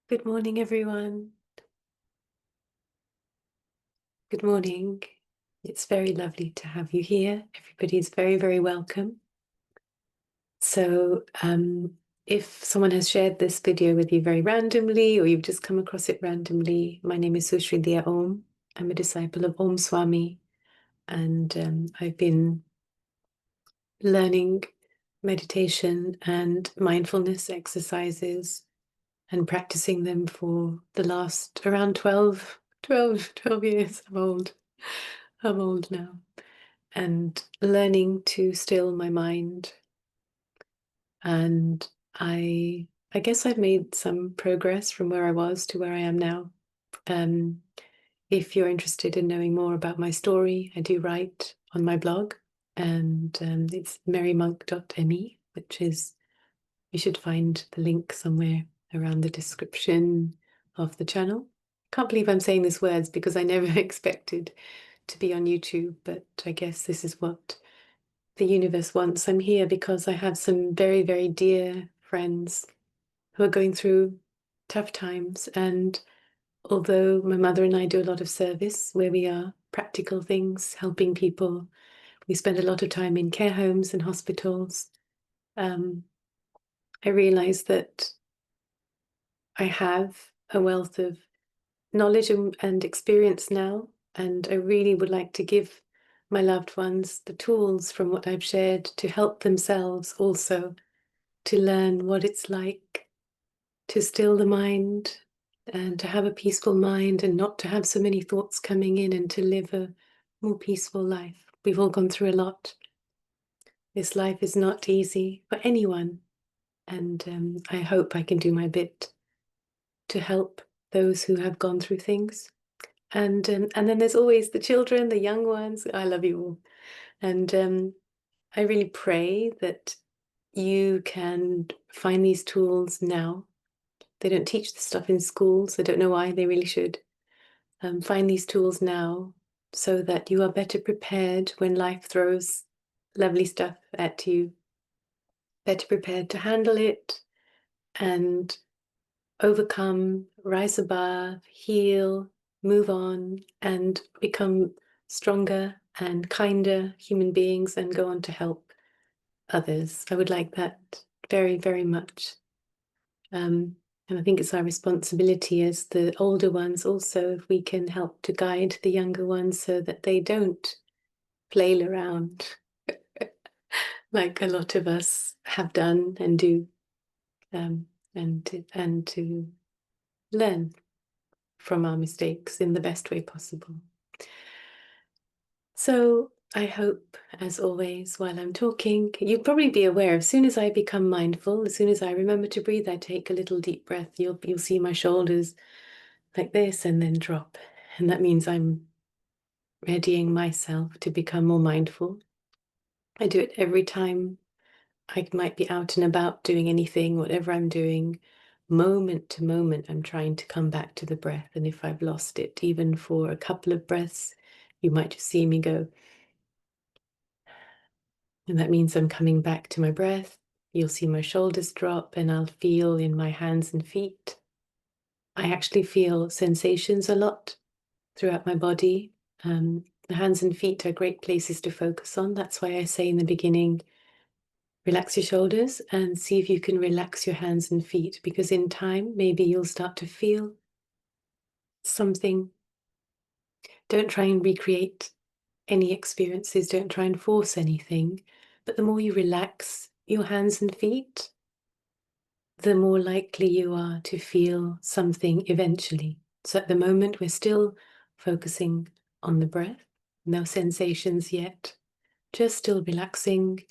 Good morning, everyone. Good morning. It's very lovely to have you here. Everybody is very, very welcome. So, if someone has shared this video with you very randomly, or you've just come across it randomly, my name is Susri Dia Om. I'm a disciple of Om Swami, and I've been learning meditation and mindfulness exercises and practicing them for the last around 12 years. I'm old now. And learning to still my mind. And I guess I've made some progress from where I was to where I am now. Um, if you're interested in knowing more about my story, I do write on my blog, and it's marymonk.me, which is, you should find the link somewhere around the description of the channel. Can't believe I'm saying these words because I never expected to be on YouTube, but I guess this is what the universe wants. I'm here because I have some very, very dear friends who are going through tough times. And although my mother and I do a lot of service where we are practical things, helping people, we spend a lot of time in care homes and hospitals. I realize that I have a wealth of knowledge and experience now, and I really would like to give my loved ones the tools from what I've shared to help themselves also to learn what it's like to still the mind and to have a peaceful mind and not to have so many thoughts coming in, and to live a more peaceful life. We've all gone through a lot. This life is not easy for anyone, and I hope I can do my bit to help those who have gone through things. And then there's always the children, the young ones. I love you all. And I really pray that you can find these tools now. They don't teach this stuff in schools. I don't know why. They really should. Find these tools now so that you are better prepared when life throws lovely stuff at you. Better prepared to handle it and overcome, rise above, heal, move on, and become stronger and kinder human beings and go on to help others. I would like that very, very much. And I think it's our responsibility as the older ones also, if we can help to guide the younger ones so that they don't flail around like a lot of us have done and do, and to learn from our mistakes in the best way possible. So I hope, as always, while I'm talking, you'll probably be aware, as soon as I become mindful, as soon as I remember to breathe, I take a little deep breath. You'll see my shoulders like this and then drop. And that means I'm readying myself to become more mindful. I do it every time I might be out and about doing anything, whatever I'm doing, moment to moment, I'm trying to come back to the breath. And if I've lost it, even for a couple of breaths, you might just see me go. And that means I'm coming back to my breath. You'll see my shoulders drop, and I'll feel in my hands and feet. I actually feel sensations a lot throughout my body. The hands and feet are great places to focus on. That's why I say in the beginning, relax your shoulders and see if you can relax your hands and feet, because in time, maybe you'll start to feel something. Don't try and recreate any experiences. Don't try and force anything. But the more you relax your hands and feet, the more likely you are to feel something eventually. So at the moment, we're still focusing on the breath. No sensations yet. Just still relaxing,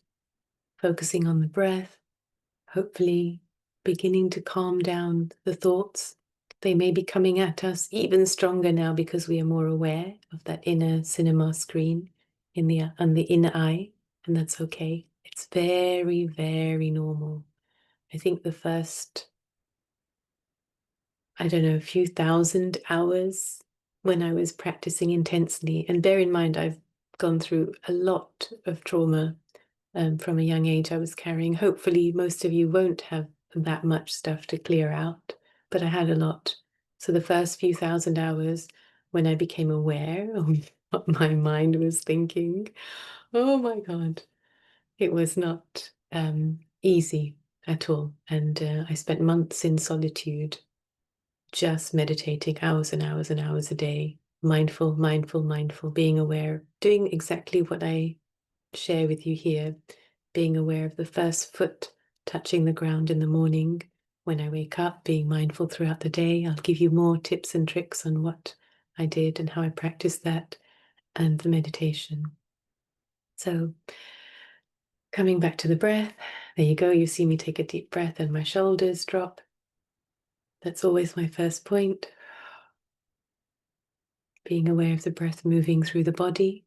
focusing on the breath, hopefully beginning to calm down the thoughts. They may be coming at us even stronger now because we are more aware of that inner cinema screen on the inner eye, and that's okay. It's very, very normal. I think the first, I don't know, a few thousand hours when I was practicing intensely, and bear in mind, I've gone through a lot of trauma from a young age. I was carrying, hopefully most of you won't have that much stuff to clear out, but I had a lot. So the first few thousand hours, when I became aware of what my mind was thinking, oh my God, it was not easy at all. And I spent months in solitude, just meditating hours and hours and hours a day, mindful, mindful, mindful, being aware, doing exactly what I share with you here, being aware of the first foot touching the ground in the morning when I wake up, being mindful throughout the day. I'll give you more tips and tricks on what I did and how I practiced that and the meditation. So, coming back to the breath, there you go. You see me take a deep breath and my shoulders drop. That's always my first point. Being aware of the breath moving through the body.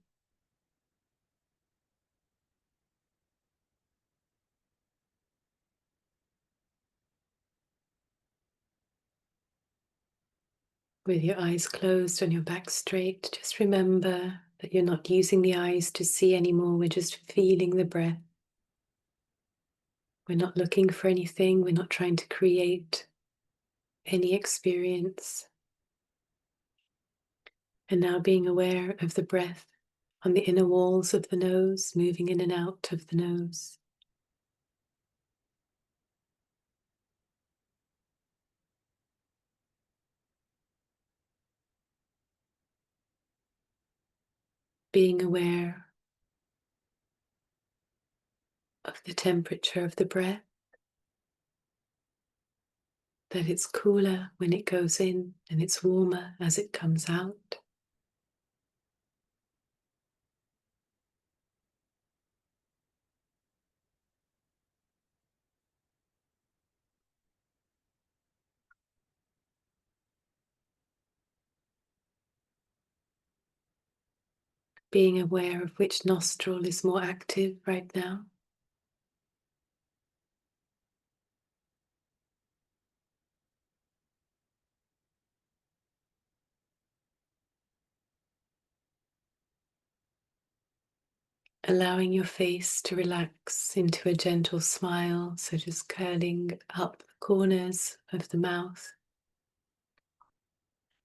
With your eyes closed and your back straight, just remember that you're not using the eyes to see anymore. We're just feeling the breath. We're not looking for anything. We're not trying to create any experience. And now being aware of the breath on the inner walls of the nose, moving in and out of the nose. Being aware of the temperature of the breath, that it's cooler when it goes in and it's warmer as it comes out. Being aware of which nostril is more active right now. Allowing your face to relax into a gentle smile, so just curling up the corners of the mouth.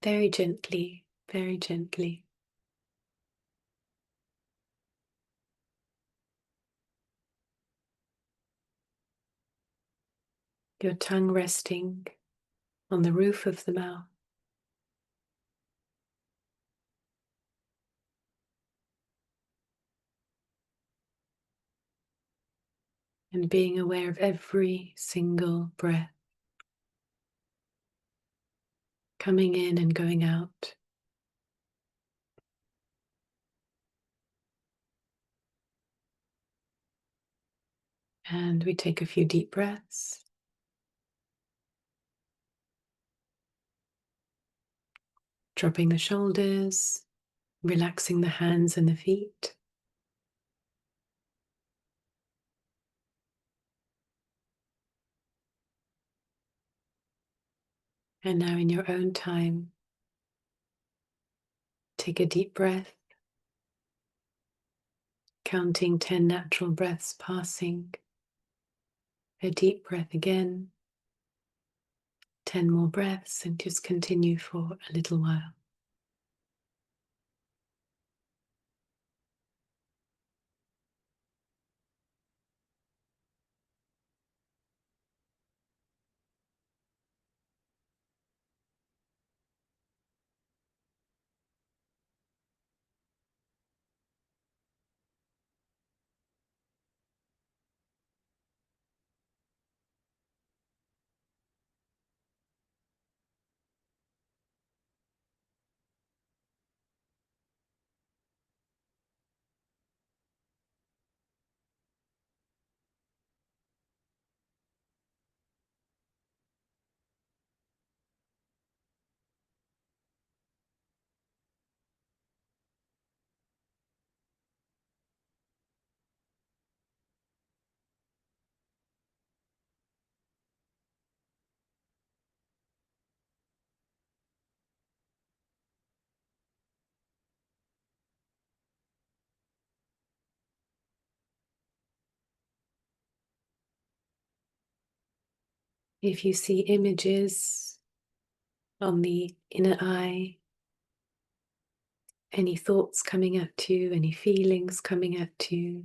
Very gently, very gently. Your tongue resting on the roof of the mouth. And being aware of every single breath coming in and going out. And we take a few deep breaths. Dropping the shoulders, relaxing the hands and the feet. And now, in your own time, take a deep breath, counting 10 natural breaths passing. A deep breath again, 10 more breaths, and just continue for a little while. If you see images on the inner eye. Any thoughts coming at you, any feelings coming at you,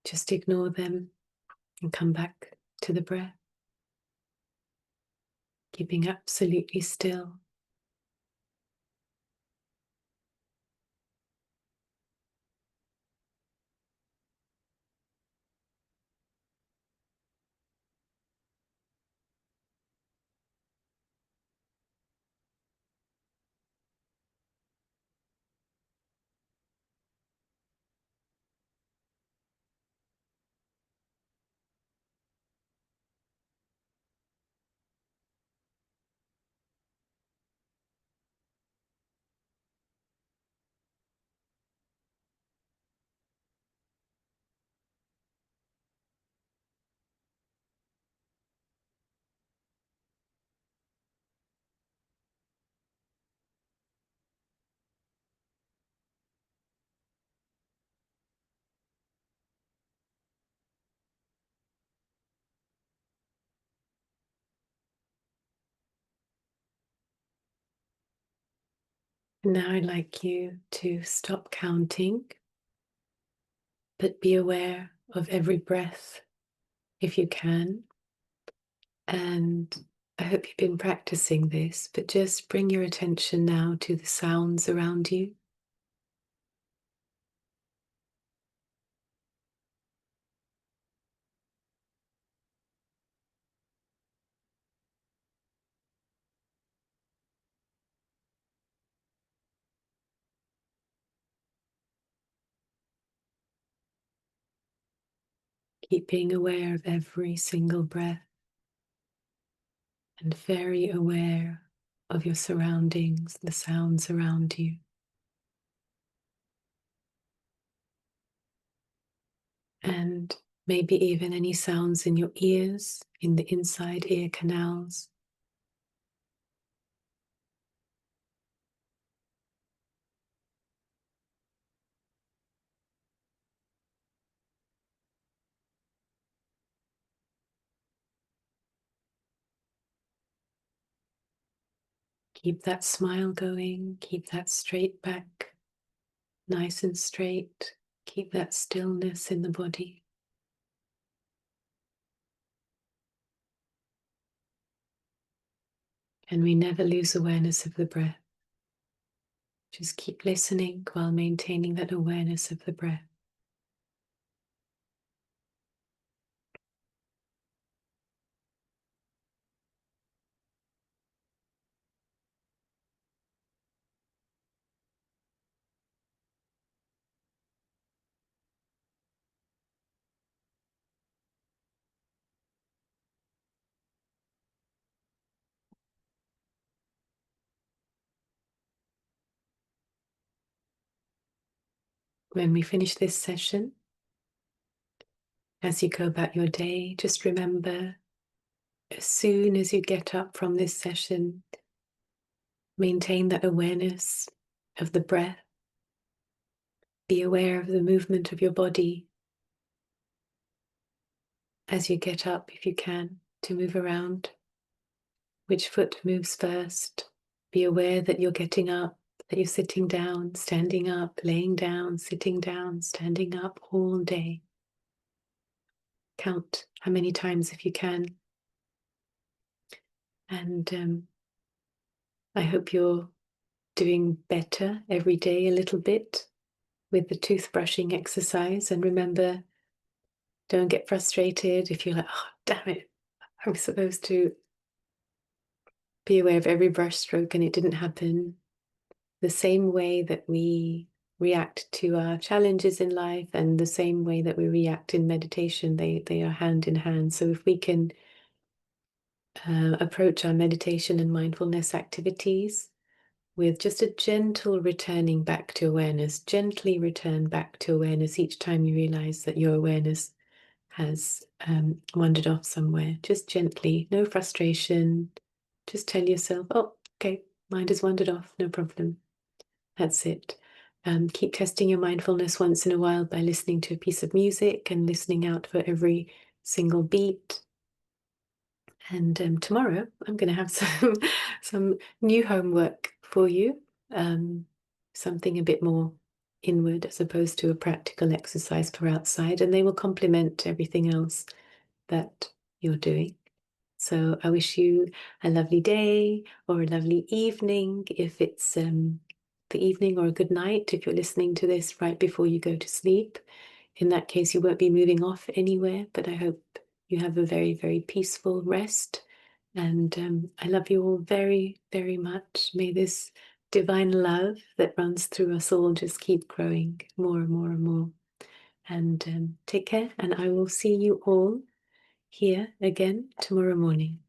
just ignore them and come back to the breath, keeping absolutely still. And now I'd like you to stop counting, but be aware of every breath if you can. And I hope you've been practicing this, but just bring your attention now to the sounds around you. Keep being aware of every single breath and very aware of your surroundings, the sounds around you. And maybe even any sounds in your ears, in the inside ear canals. Keep that smile going, keep that straight back, nice and straight. Keep that stillness in the body. And we never lose awareness of the breath. Just keep listening while maintaining that awareness of the breath. When we finish this session, as you go about your day, just remember, as soon as you get up from this session, maintain that awareness of the breath. Be aware of the movement of your body as you get up, if you can, to move around. Which foot moves first? Be aware that you're getting up, that you're sitting down, standing up, laying down, sitting down, standing up all day. Count how many times if you can. And I hope you're doing better every day a little bit with the toothbrushing exercise. And remember, don't get frustrated if you're like, oh, damn it, I was supposed to be aware of every brush stroke and it didn't happen. The same way that we react to our challenges in life and the same way that we react in meditation, they are hand in hand. So if we can approach our meditation and mindfulness activities with just a gentle returning back to awareness, gently return back to awareness each time you realize that your awareness has wandered off somewhere. Just gently, no frustration. Just tell yourself, oh, okay, mind has wandered off, no problem. That's it. Keep testing your mindfulness once in a while by listening to a piece of music and listening out for every single beat. And tomorrow I'm going to have some new homework for you, something a bit more inward as opposed to a practical exercise for outside, and they will complement everything else that you're doing. So I wish you a lovely day or a lovely evening if it's the evening, or a good night if you're listening to this right before you go to sleep. In that case, you won't be moving off anywhere, but I hope you have a very, very peaceful rest. And I love you all very, very much. May this divine love that runs through us all just keep growing more and more and more. And take care, and I will see you all here again tomorrow morning.